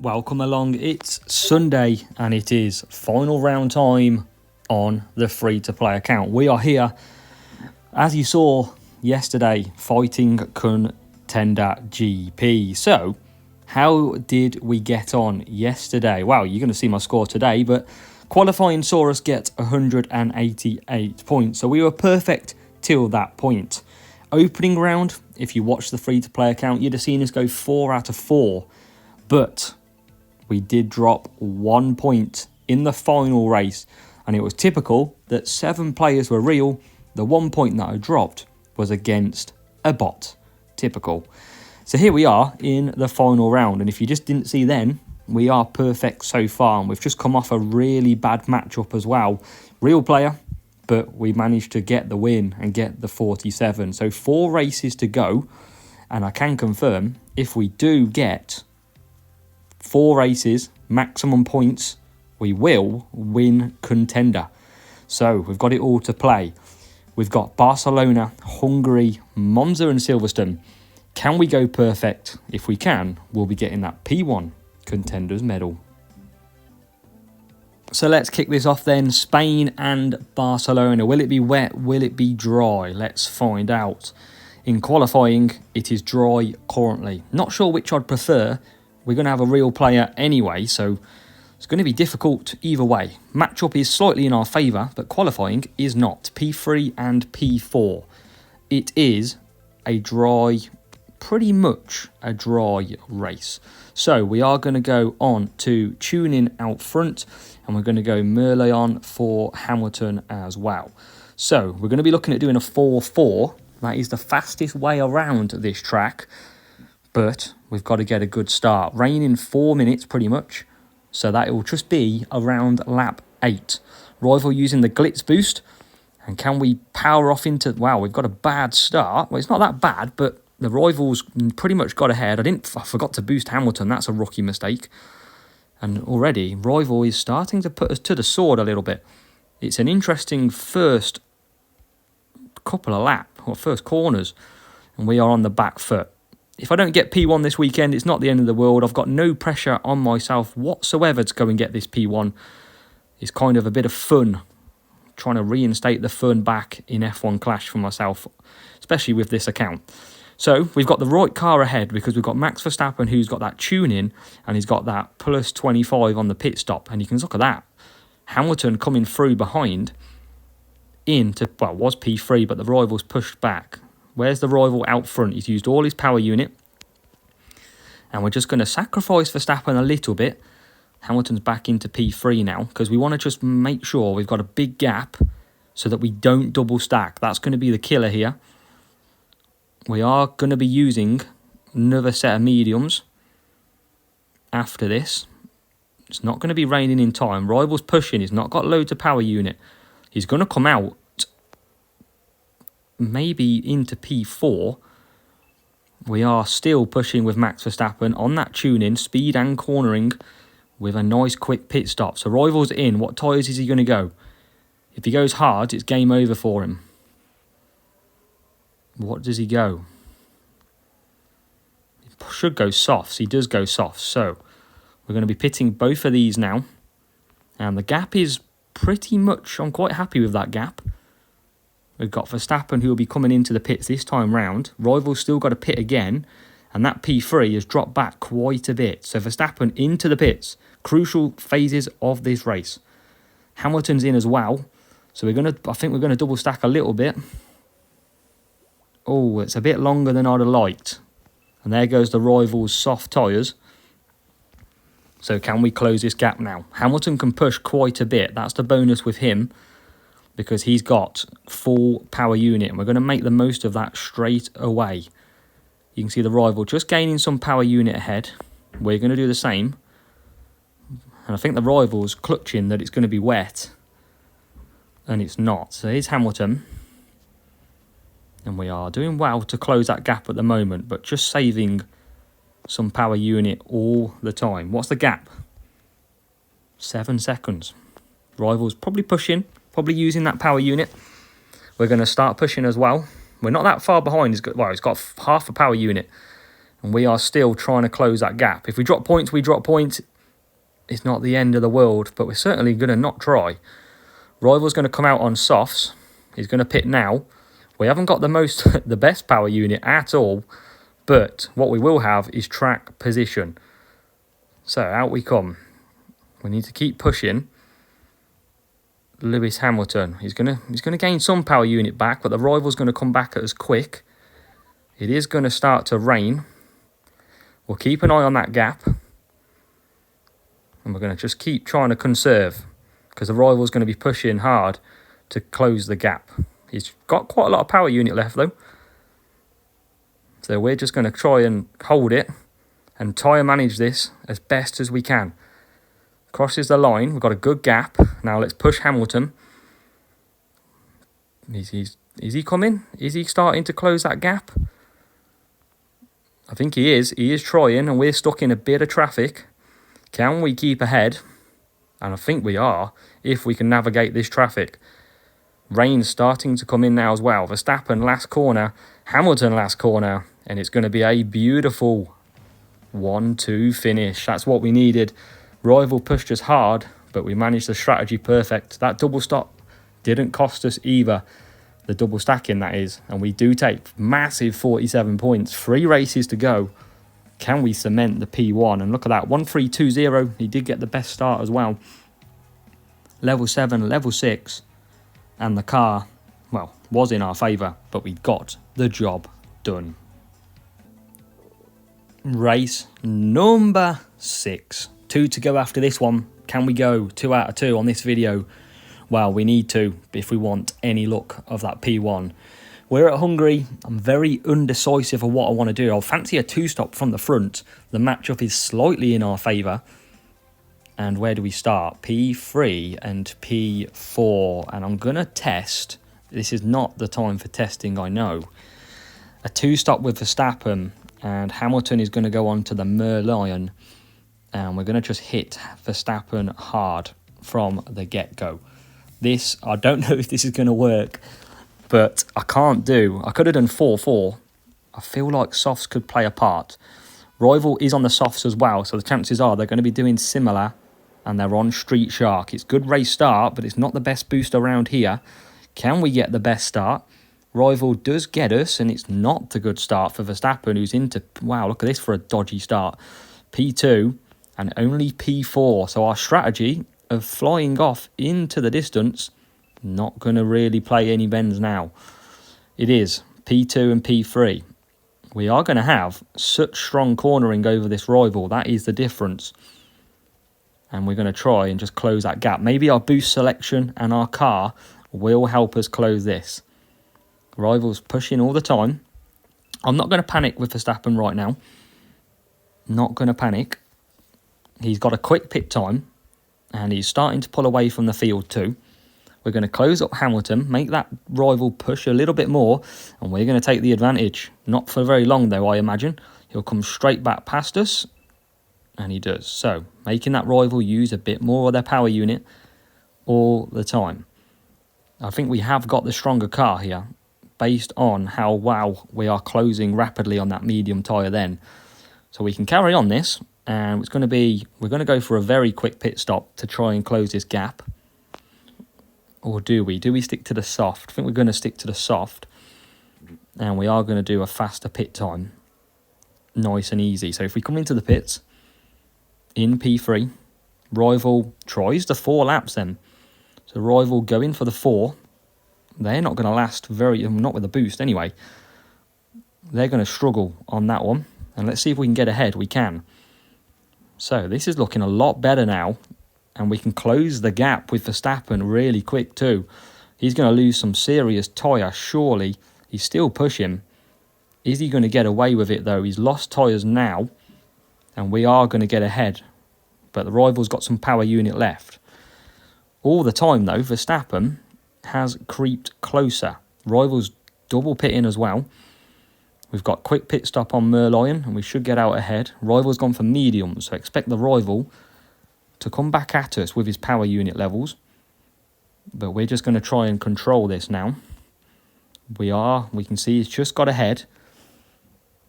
Welcome along. It's Sunday and it is final round time on the free-to-play account. We are here, as you saw yesterday, fighting Contender GP. So, how did we get on yesterday? Well, you're going to see my score today, but qualifying saw us get 188 points. So we were perfect till that point. Opening round, if you watch the free-to-play account, you'd have seen us go 4 out of 4. But we did drop 1 point in the final race, and it was typical that 7 players were real. The 1 point that I dropped was against a bot. Typical. So here we are in the final round, and if you just didn't see then, we are perfect so far, and we've just come off a really bad matchup as well. Real player, but we managed to get the win and get the 47. So 4 races to go, and I can confirm if we do get 4 races, maximum points, we will win Contender. So we've got it all to play. We've got Barcelona, Hungary, Monza and Silverstone. Can we go perfect? If we can, we'll be getting that P1 Contenders medal. So let's kick this off then. Spain and Barcelona. Will it be wet? Will it be dry? Let's find out. In qualifying, it is dry currently. Not sure which I'd prefer. We're going to have a real player anyway, so it's going to be difficult either way. Matchup is slightly in our favour, but qualifying is not. P3 and P4. It is a dry, pretty much a dry race. So we are going to go on to tuning out front, and we're going to go Merlion for Hamilton as well. So we're going to be looking at doing a 4-4. That is the fastest way around this track. But we've got to get a good start. Rain in 4 minutes pretty much. So that it will just be around lap 8. Rival using the Glitz boost. And can we power off into... Wow, we've got a bad start. Well, it's not that bad, but the Rivals pretty much got ahead. I forgot to boost Hamilton. That's a rookie mistake. And already, Rival is starting to put us to the sword a little bit. It's an interesting first couple of laps, or first corners. And we are on the back foot. If I don't get P1 this weekend, it's not the end of the world. I've got no pressure on myself whatsoever to go and get this P1. It's kind of a bit of fun, trying to reinstate the fun back in F1 Clash for myself, especially with this account. So we've got the right car ahead because we've got Max Verstappen, who's got that tune-in, and he's got that plus 25 on the pit stop. And you can look at that. Hamilton coming through behind into, well, it was P3, but the Rivals pushed back. Where's the Rival out front? He's used all his power unit. And we're just going to sacrifice Verstappen a little bit. Hamilton's back into P3 now, because we want to just make sure we've got a big gap so that we don't double stack. That's going to be the killer here. We are going to be using another set of mediums after this. It's not going to be raining in time. Rival's pushing. He's not got loads of power unit. He's going to come out maybe into P4. We are still pushing with Max Verstappen on that tune-in, speed and cornering with a nice quick pit stop. So Rival's in. What tyres is he going to go? If he goes hard, it's game over for him. What does he go? He should go softs. He does go softs. So we're going to be pitting both of these now. And the gap is pretty much... I'm quite happy with that gap. We've got Verstappen who will be coming into the pits this time round. Rival's still got to pit again. And that P3 has dropped back quite a bit. So Verstappen into the pits. Crucial phases of this race. Hamilton's in as well. So I think we're going to double stack a little bit. Oh, it's a bit longer than I'd have liked. And there goes the Rivals' soft tyres. So can we close this gap now? Hamilton can push quite a bit. That's the bonus with him, because he's got full power unit, and we're going to make the most of that straight away. You can see the Rival just gaining some power unit ahead. We're going to do the same. And I think the Rival's clutching that it's going to be wet. And it's not. So here's Hamilton. And we are doing well to close that gap at the moment, but just saving some power unit all the time. What's the gap? 7 seconds. Rival's probably pushing. Probably using that power unit. We're going to start pushing as well. We're not that far behind. He's got half a power unit. And we are still trying to close that gap. If we drop points, we drop points. It's not the end of the world, but we're certainly going to not try. Rival's going to come out on softs. He's going to pit now. We haven't got the best power unit at all, but what we will have is track position. So out we come. We need to keep pushing. Lewis Hamilton. He's gonna gain some power unit back, but the rival's going to come back at us quick. It is going to start to rain. We'll keep an eye on that gap. And we're going to just keep trying to conserve, because the rival's going to be pushing hard to close the gap. He's got quite a lot of power unit left though. So we're just going to try and hold it and try and manage this as best as we can. Crosses the line. We've got a good gap. Now let's push Hamilton. Is he coming? Is he starting to close that gap? I think he is. He is trying, and we're stuck in a bit of traffic. Can we keep ahead? And I think we are, if we can navigate this traffic. Rain's starting to come in now as well. Verstappen last corner, Hamilton last corner, and it's going to be a beautiful 1-2 finish. That's what we needed. Rival pushed us hard, but we managed the strategy perfect. That double stop didn't cost us either. The double stacking, that is. And we do take massive 47 points. 3 races to go. Can we cement the P1? And look at that, 1-3-2-0. He did get the best start as well. Level 7, level 6. And the car, well, was in our favour, but we got the job done. Race number 6. 2 to go after this one. Can we go 2 out of 2 on this video? Well, we need to if we want any look of that P1. We're at Hungary. I'm very undecisive of what I want to do. I'll fancy a 2-stop from the front. The matchup is slightly in our favour. And where do we start? P3 and P4. And I'm going to test. This is not the time for testing, I know. A 2-stop with Verstappen. And Hamilton is going to go on to the Merlion. And we're going to just hit Verstappen hard from the get-go. This, I don't know if this is going to work. But I can't do. I could have done 4-4. I feel like softs could play a part. Rival is on the softs as well. So the chances are they're going to be doing similar. And they're on Street Shark. It's good race start, but it's not the best boost around here. Can we get the best start? Rival does get us, and it's not the good start for Verstappen, who's into... Wow, look at this for a dodgy start. P2 and only P4. So our strategy of flying off into the distance, not going to really play any bends now. It is P2 and P3. We are going to have such strong cornering over this rival. That is the difference. And we're going to try and just close that gap. Maybe our boost selection and our car will help us close this. Rival's pushing all the time. I'm not going to panic with Verstappen right now. Not going to panic. He's got a quick pit time. And he's starting to pull away from the field too. We're going to close up Hamilton. Make that rival push a little bit more. And we're going to take the advantage. Not for very long though, I imagine. He'll come straight back past us. And he does. So, making that rival use a bit more of their power unit all the time. I think we have got the stronger car here, based on how well we are closing rapidly on that medium tyre then. So we can carry on this, and it's going to be, we're going to go for a very quick pit stop to try and close this gap. Or do we? Do we stick to the soft? I think we're going to stick to the soft. And we are going to do a faster pit time. Nice and easy. So if we come into the pits... in P3, Rival tries the 4 laps then. So Rival going for the 4. They're not going to last not with a boost anyway. They're going to struggle on that one. And let's see if we can get ahead. We can. So this is looking a lot better now. And we can close the gap with Verstappen really quick too. He's going to lose some serious tyre, surely. He's still pushing. Is he going to get away with it though? He's lost tyres now. And we are going to get ahead. But the rival's got some power unit left. All the time, though, Verstappen has creeped closer. Rival's double pitting as well. We've got quick pit stop on Merlion, and we should get out ahead. Rival's gone for medium, so expect the rival to come back at us with his power unit levels. But we're just going to try and control this now. We can see he's just got ahead.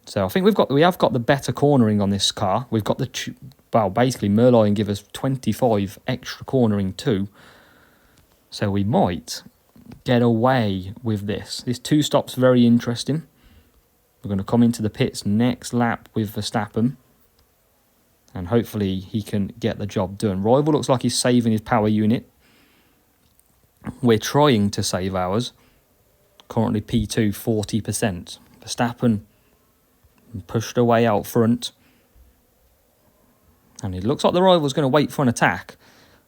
So I think we have got the better cornering on this car. We've got basically Merlion give us 25 extra cornering too. So we might get away with this. This 2-stop's very interesting. We're going to come into the pits next lap with Verstappen. And hopefully he can get the job done. Rival looks like he's saving his power unit. We're trying to save ours. Currently P2, 40%. Verstappen pushed away out front. And it looks like the rival's going to wait for an attack.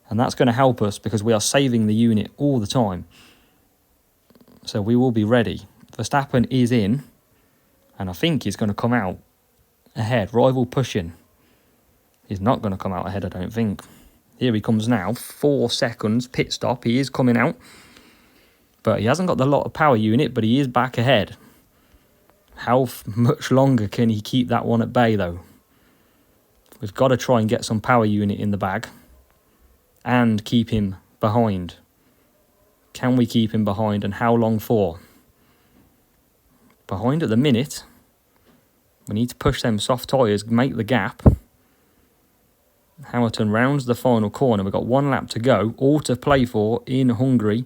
And that's going to help us because we are saving the unit all the time. So we will be ready. Verstappen is in. And I think he's going to come out ahead. Rival pushing. He's not going to come out ahead, I don't think. Here he comes now. 4 seconds. Pit stop. He is coming out. But he hasn't got the lot of power unit, but he is back ahead. How much longer can he keep that one at bay, though? We've got to try and get some power unit in the bag. And keep him behind. Can we keep him behind, and how long for? Behind at the minute. We need to push them soft tyres, make the gap. Hamilton rounds the final corner. We've got 1 lap to go. All to play for in Hungary.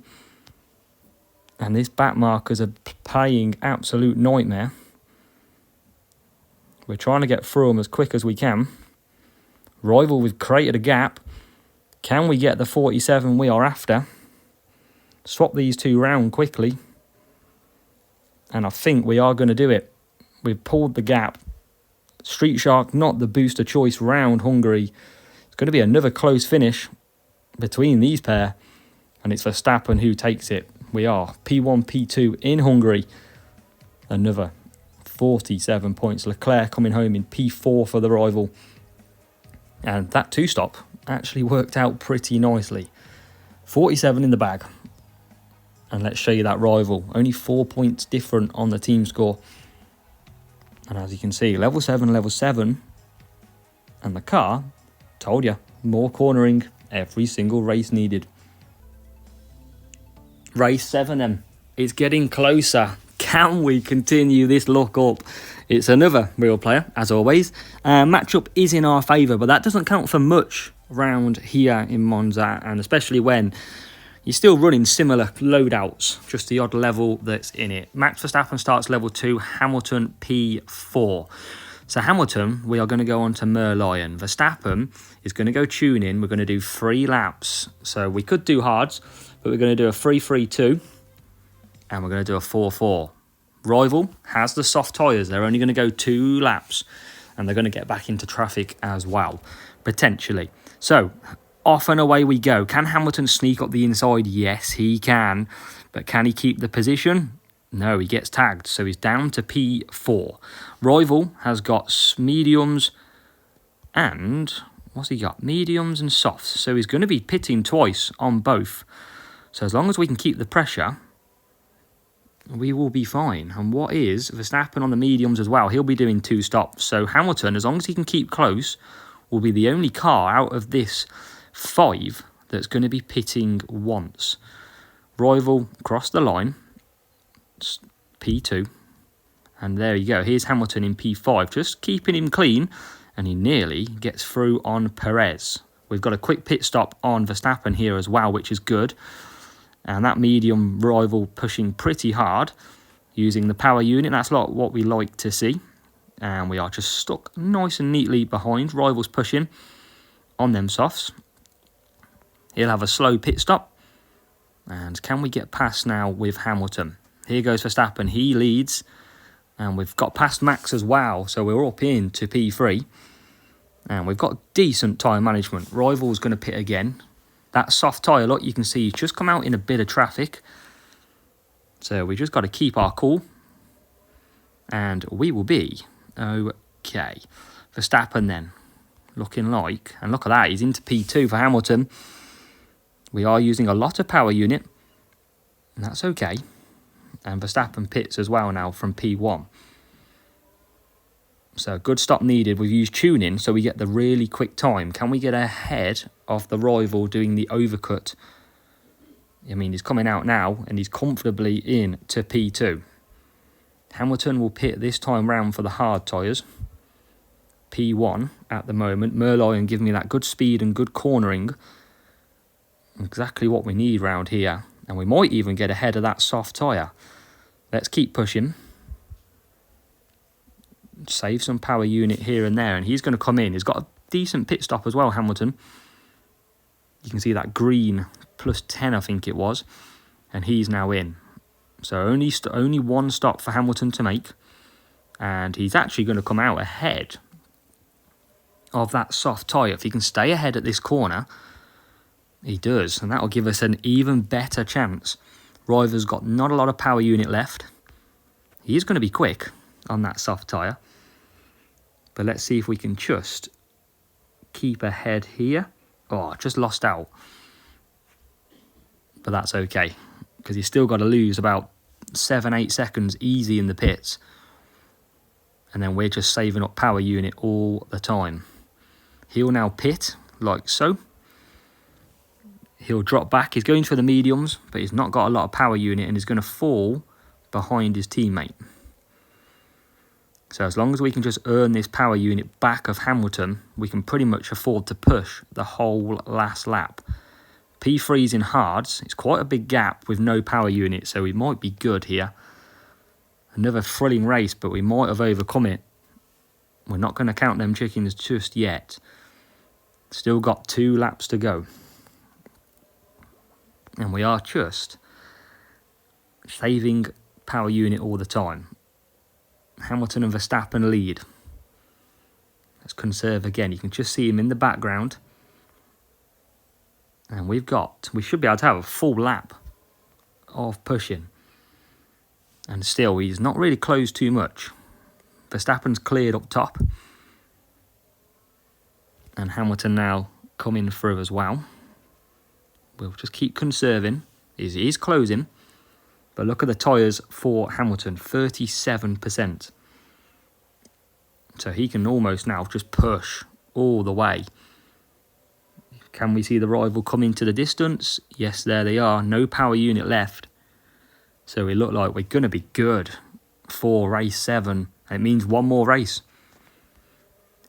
And this back markers are playing absolute nightmare. We're trying to get through them as quick as we can. Rival, we've created a gap. Can we get the 47 we are after? Swap these two round quickly. And I think we are going to do it. We've pulled the gap. Street Shark, not the booster choice round Hungary. It's going to be another close finish between these pair. And it's Verstappen who takes it. We are P1, P2 in Hungary. Another 47 points. Leclerc coming home in P4 for the rival. And that 2-stop actually worked out pretty nicely. 47 in the bag. And let's show you that rival. Only 4 points different on the team score. And as you can see, level 7. And the car, told you, more cornering every single race needed. Race 7 then. It's getting closer. Can we continue this look up? It's another real player, as always. Matchup is in our favour, but that doesn't count for much round here in Monza, and especially when you're still running similar loadouts, just the odd level that's in it. Max Verstappen starts level 2, Hamilton P4. So Hamilton, we are going to go on to Merlion. Verstappen is going to go tune in. We're going to do 3 laps. So we could do hards, but we're going to do a 3-3-2, and we're going to do a 4-4. Rival has the soft tyres. They're only going to go 2 laps, and they're going to get back into traffic as well, potentially. So off and away we go. Can Hamilton sneak up the inside? Yes, he can. But can he keep the position? No, he gets tagged. So he's down to P4. Rival has got mediums and... what's he got? Mediums and softs. So he's going to be pitting twice on both. So as long as we can keep the pressure, we will be fine. And what is Verstappen on the mediums as well? He'll be doing 2 stops. So Hamilton, as long as he can keep close, will be the only car out of this 5 that's going to be pitting once. Rival crossed the line. P2. And there you go. Here's Hamilton in P5. Just keeping him clean. And he nearly gets through on Perez. We've got a quick pit stop on Verstappen here as well, which is good. And that medium rival pushing pretty hard. Using the power unit. That's not what we like to see. And we are just stuck nice and neatly behind. Rival's pushing on them softs. He'll have a slow pit stop. And can we get past now with Hamilton? Here goes Verstappen. He leads. And we've got past Max as well. So we're up into P3. And we've got decent tyre management. Rival's going to pit again. That soft tyre, look, you can see he's just come out in a bit of traffic. So we just got to keep our cool. And we will be okay. Verstappen then. Looking like. And look at that. He's into P2 for Hamilton. We are using a lot of power unit. And that's okay. And Verstappen pits as well now from P1. So good stop needed. We've used tuning so we get the really quick time. Can we get ahead of the rival doing the overcut? I mean, he's coming out now and he's comfortably in to P2. Hamilton will pit this time round for the hard tyres. P1 at the moment. Merlion giving me that good speed and good cornering. Exactly what we need round here. And we might even get ahead of that soft tyre. Let's keep pushing. Save some power unit here and there. And he's going to come in. He's got a decent pit stop as well, Hamilton. You can see that green plus 10, I think it was. And he's now in. So only one stop for Hamilton to make. And he's actually going to come out ahead of that soft tyre. If he can stay ahead at this corner, he does. And that will give us an even better chance. River's got not a lot of power unit left. He is going to be quick on that soft tyre. But let's see if we can just keep ahead here. Oh, just lost out. But that's okay, because he's still got to lose about 7-8 seconds easy in the pits. And then we're just saving up power unit all the time. He'll now pit, like so. He'll drop back. He's going for the mediums, but he's not got a lot of power unit and he's going to fall behind his teammate. So as long as we can just earn this power unit back of Hamilton, we can pretty much afford to push the whole last lap. P3's in hards. It's quite a big gap with no power unit, so we might be good here. Another thrilling race, but we might have overcome it. We're not going to count them chickens just yet. Still got 2 laps to go. And we are just saving power unit all the time. Hamilton and Verstappen lead. Let's conserve again. You can just see him in the background. And we should be able to have a full lap of pushing. And still, he's not really closed too much. Verstappen's cleared up top. And Hamilton now coming through as well. We'll just keep conserving. He is closing. But look at the tyres for Hamilton, 37%. So he can almost now just push all the way. Can we see the rival come into the distance? Yes, there they are. No power unit left. So we look like we're going to be good for race 7. It means one more race.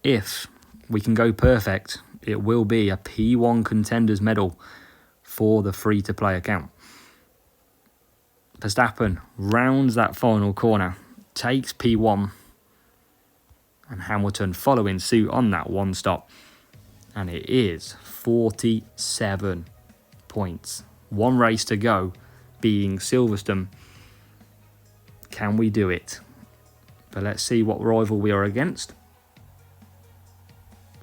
If we can go perfect, it will be a P1 Contenders medal for the free-to-play account. Verstappen rounds that final corner, takes P1, and Hamilton following suit on that one stop. And it is 47 points. One race to go, being Silverstone. Can we do it? But let's see what rival we are against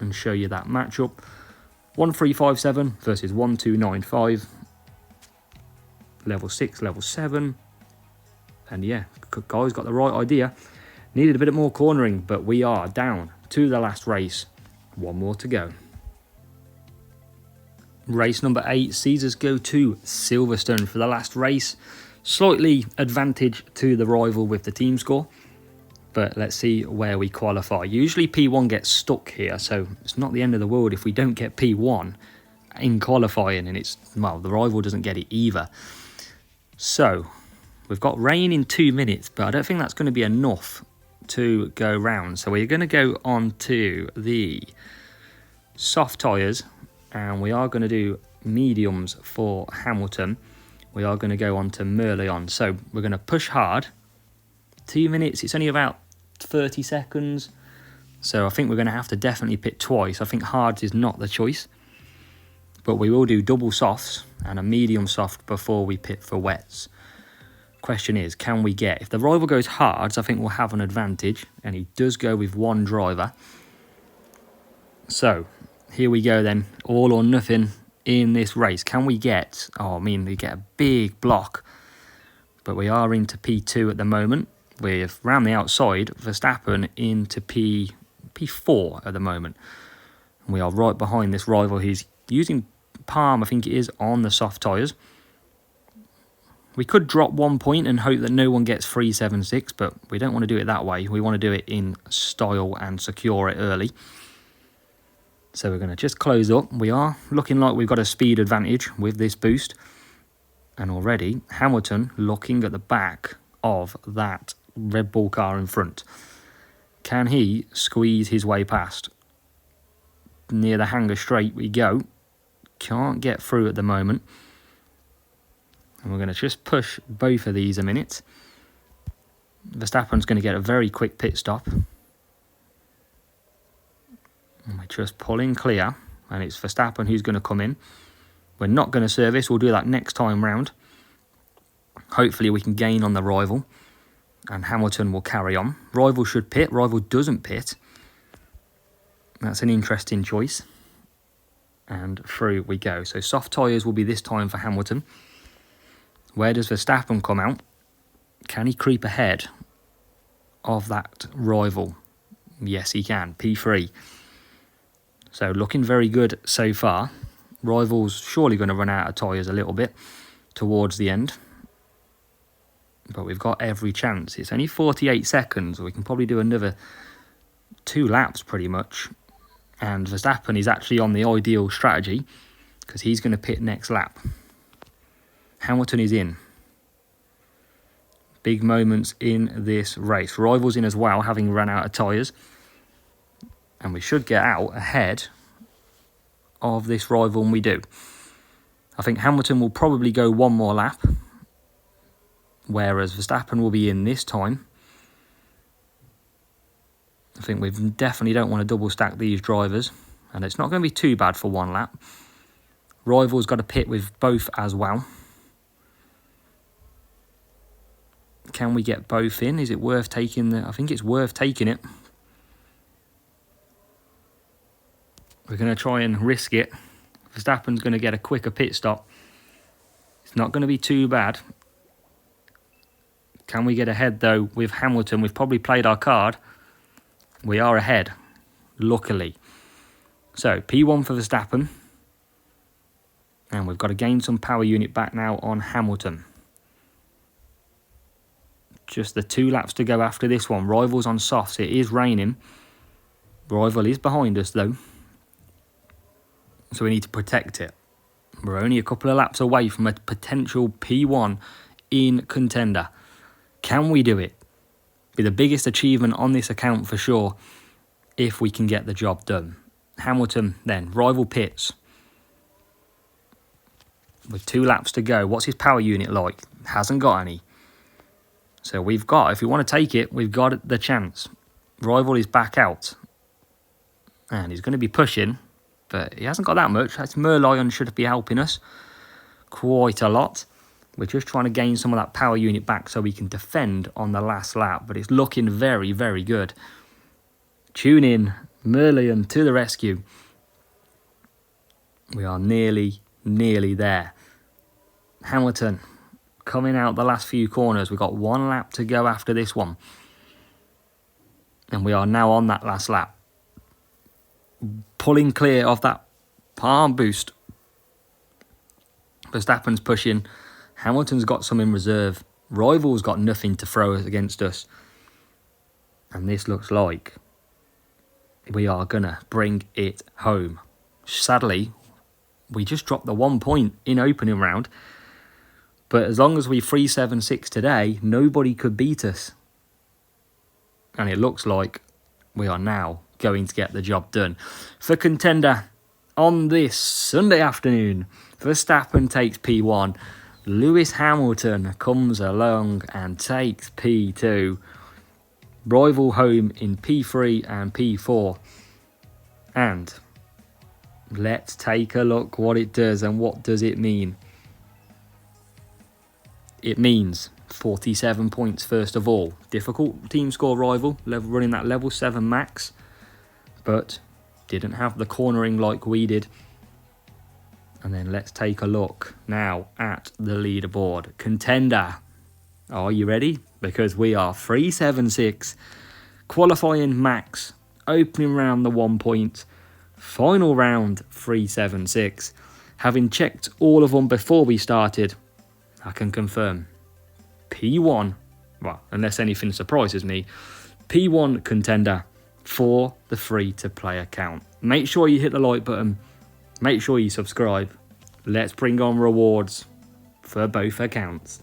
and show you that matchup. 1357 versus 1295. Level 6, level 7. And yeah, guys got the right idea. Needed a bit more cornering, but we are down to the last race. One more to go. Race number 8 sees us go to Silverstone for the last race. Slightly advantage to the rival with the team score. But let's see where we qualify. Usually P1 gets stuck here, so it's not the end of the world if we don't get P1 in qualifying, and the rival doesn't get it either. So, we've got rain in 2 minutes, but I don't think that's going to be enough to go round. So we're going to go on to the soft tyres, and we are going to do mediums for Hamilton. We are going to go on to Merlion. So we're going to push hard. 2 minutes, it's only about 30 seconds. So I think we're going to have to definitely pit twice. I think hards is not the choice. But we will do double softs and a medium soft before we pit for wets. Question is, can we get... If the rival goes hards, I think we'll have an advantage. And he does go with one driver. So, here we go then. All or nothing in this race. Can we get... we get a big block. But we are into P2 at the moment. With, round the outside, Verstappen into P4 at the moment. And we are right behind this rival. He's using palm, I think it is, on the soft tyres. We could drop 1 point and hope that no one gets 376, but we don't want to do it that way. We want to do it in style and secure it early. So we're going to just close up. We are looking like we've got a speed advantage with this boost. And already, Hamilton looking at the back of that Red Bull car in front. Can he squeeze his way past? Near the hanger straight we go. Can't get through at the moment. And we're going to just push both of these a minute. Verstappen's going to get a very quick pit stop. And we're just pulling clear. And it's Verstappen who's going to come in. We're not going to service. We'll do that next time round. Hopefully we can gain on the rival. And Hamilton will carry on. Rival should pit. Rival doesn't pit. That's an interesting choice. And through we go. So soft tyres will be this time for Hamilton. Where does Verstappen come out? Can he creep ahead of that rival? Yes, he can. P3. So looking very good so far. Rival's surely going to run out of tyres a little bit towards the end. But we've got every chance. It's only 48 seconds. We can probably do another 2 laps pretty much. And Verstappen is actually on the ideal strategy because he's going to pit next lap. Hamilton is in. Big moments in this race. Rival's in as well, having run out of tyres. And we should get out ahead of this rival when we do. I think Hamilton will probably go one more lap. Whereas Verstappen will be in this time. I think we definitely don't want to double stack these drivers. And it's not going to be too bad for one lap. Rival's got to pit with both as well. Can we get both in? Is it worth taking I think it's worth taking it. We're going to try and risk it. Verstappen's going to get a quicker pit stop. It's not going to be too bad. Can we get ahead though with Hamilton? We've probably played our card. We are ahead, luckily. So P1 for Verstappen. And we've got to gain some power unit back now on Hamilton. Just the 2 laps to go after this one. Rival's on softs. It is raining. Rival is behind us though. So we need to protect it. We're only a couple of laps away from a potential P1 in Contender. Can we do it? Be the biggest achievement on this account for sure if we can get the job done. Hamilton then, rival pits. With 2 laps to go. What's his power unit like? Hasn't got any. So we've got, if we want to take it, we've got the chance. Rival is back out. And he's going to be pushing, but he hasn't got that much. That's Merlion should be helping us quite a lot. We're just trying to gain some of that power unit back so we can defend on the last lap. But it's looking very, very good. Tune in, Merlion to the rescue. We are nearly there. Hamilton coming out the last few corners. We've got 1 lap to go after this one. And we are now on that last lap. Pulling clear of that palm boost. Verstappen's pushing. Hamilton's got some in reserve. Rival's got nothing to throw against us. And this looks like we are going to bring it home. Sadly, we just dropped the 1 point in opening round. But as long as we 3-7-6 today, nobody could beat us. And it looks like we are now going to get the job done. For Contender, on this Sunday afternoon, Verstappen takes P1. Lewis Hamilton comes along and takes P2. Rival home in P3 and P4. And let's take a look what it does and what does it mean. It means 47 points first of all. Difficult team score rival, running that level 7 max. But didn't have the cornering like we did. And then let's take a look now at the leaderboard. Contender, are you ready? Because we are 3-7-6. Qualifying max. Opening round the 1 point. Final round 3-7-6. Having checked all of them before we started, I can confirm. P1, well, unless anything surprises me, P1 Contender for the free-to-play account. Make sure you hit the like button. Make sure you subscribe. Let's bring on rewards for both accounts.